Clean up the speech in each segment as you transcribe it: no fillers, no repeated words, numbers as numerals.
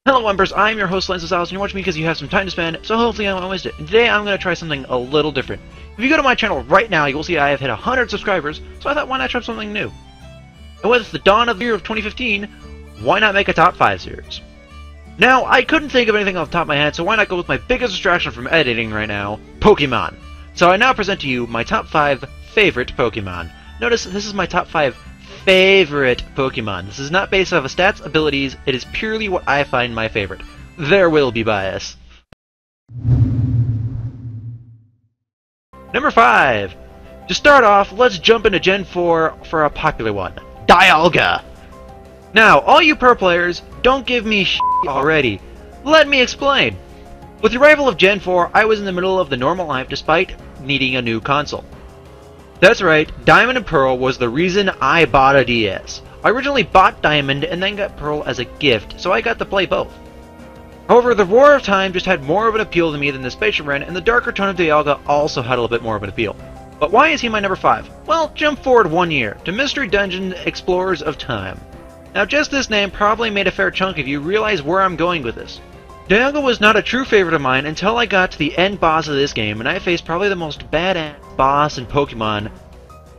Hello Embers, I'm your host Lance Gonzalez, and you're watching me because you have some time to spend, so hopefully I won't waste it. And today I'm going to try something a little different. If you go to my channel right now, you will see I have hit 100 subscribers, so I thought why not try something new? And with the dawn of the year of 2015, why not make a top 5 series? Now, I couldn't think of anything off the top of my head, so why not go with my biggest distraction from editing right now, Pokemon. So I now present to you my top 5 favorite Pokemon. Notice this is my top 5 favorite Pokemon. This is not based off of stats, abilities, it is purely what I find my favorite. There will be bias. Number 5. To start off, let's jump into Gen 4 for a popular one. Dialga! Now, all you pro players, don't give me shit already. Let me explain. With the arrival of Gen 4, I was in the middle of the normal life despite needing a new console. That's right, Diamond and Pearl was the reason I bought a DS. I originally bought Diamond and then got Pearl as a gift, so I got to play both. However, the Roar of Time just had more of an appeal to me than the Spatial Ren, and the darker tone of Dialga also had a little bit more of an appeal. But why is he my number 5? Well, jump forward 1 year, to Mystery Dungeon Explorers of Time. Now just this name probably made a fair chunk of you realize where I'm going with this. Dialga was not a true favorite of mine until I got to the end boss of this game, and I faced probably the most badass boss in Pokemon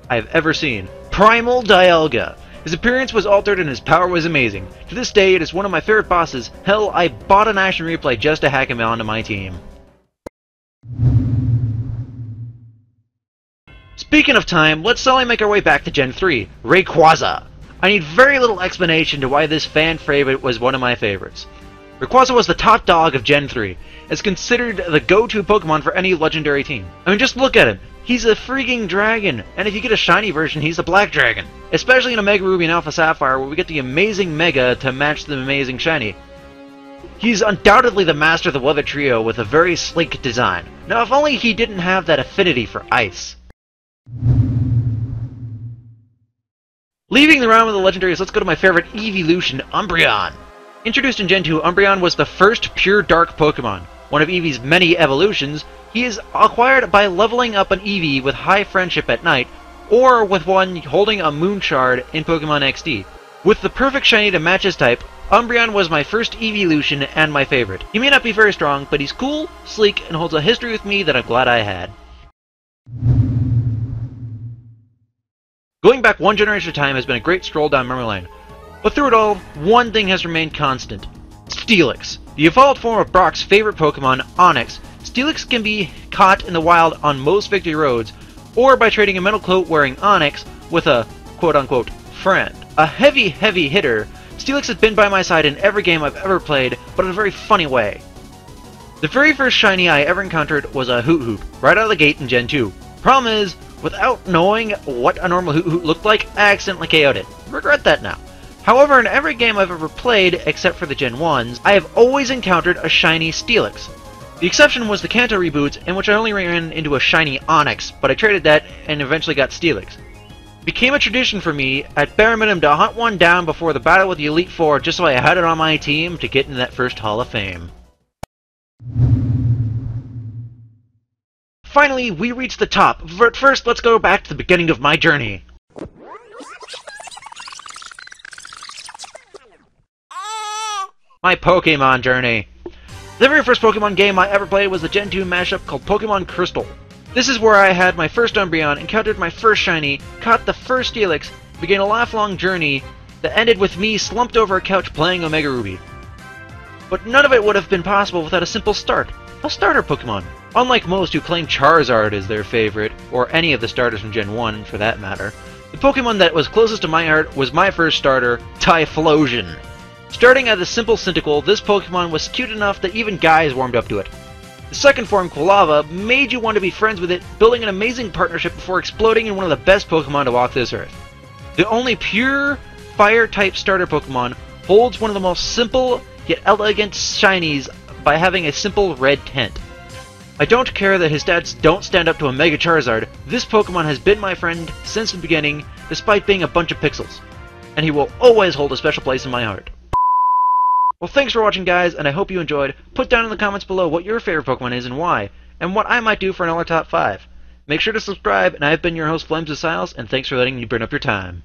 I've ever seen. Primal Dialga! His appearance was altered and his power was amazing. To this day, it is one of my favorite bosses. Hell, I bought an action replay just to hack him onto my team. Speaking of time, let's slowly make our way back to Gen 3, Rayquaza. I need very little explanation to why this fan favorite was one of my favorites. Rayquaza was the top dog of Gen 3. It's considered the go-to Pokemon for any legendary team. I mean, just look at him. He's a freaking dragon, and if you get a shiny version, he's a black dragon. Especially in Omega Ruby and Alpha Sapphire, where we get the amazing Mega to match the amazing shiny. He's undoubtedly the master of the Weather Trio with a very sleek design. Now, if only he didn't have that affinity for ice. Leaving the round with the legendaries, let's go to my favorite evolution, Umbreon. Introduced in Gen 2, Umbreon was the first pure dark Pokemon. One of Eevee's many evolutions, he is acquired by leveling up an Eevee with high friendship at night, or with one holding a moon shard in Pokemon XD. With the perfect shiny to match his type, Umbreon was my first evolution and my favorite. He may not be very strong, but he's cool, sleek, and holds a history with me that I'm glad I had. Going back one generation of time has been a great stroll down memory lane. But through it all, one thing has remained constant. Steelix. The evolved form of Brock's favorite Pokemon, Onix, Steelix can be caught in the wild on most victory roads, or by trading a metal coat wearing Onix with a quote-unquote friend. A heavy hitter, Steelix has been by my side in every game I've ever played, but in a very funny way. The very first shiny I ever encountered was a Hoot, right out of the gate in Gen 2. Problem is, without knowing what a normal Hoot looked like, I accidentally KO'd it. Regret that now. However, in every game I've ever played, except for the Gen 1s, I have always encountered a shiny Steelix. The exception was the Kanto reboots, in which I only ran into a shiny Onix, but I traded that and eventually got Steelix. It became a tradition for me, at bare minimum, to hunt one down before the battle with the Elite Four just so I had it on my team to get into that first Hall of Fame. Finally, we reached the top, but first let's go back to the beginning of my journey. My Pokemon journey. The very first Pokemon game I ever played was the Gen 2 mashup called Pokemon Crystal. This is where I had my first Umbreon, encountered my first shiny, caught the first Steelix, began a lifelong journey that ended with me slumped over a couch playing Omega Ruby. But none of it would have been possible without a simple start. A starter Pokemon. Unlike most who claim Charizard is their favorite, or any of the starters from Gen 1 for that matter, the Pokemon that was closest to my heart was my first starter, Typhlosion. Starting as a simple Cynthia, this Pokemon was cute enough that even guys warmed up to it. The second form, Quilava, made you want to be friends with it, building an amazing partnership before exploding in one of the best Pokemon to walk this earth. The only pure Fire-type starter Pokemon holds one of the most simple yet elegant shinies by having a simple red tint. I don't care that his stats don't stand up to a Mega Charizard, this Pokemon has been my friend since the beginning, despite being a bunch of pixels. And he will always hold a special place in my heart. Well, thanks for watching, guys, and I hope you enjoyed. Put down in the comments below what your favorite Pokemon is and why, and what I might do for another top 5. Make sure to subscribe, and I've been your host, Flames of Siles, and thanks for letting me burn up your time.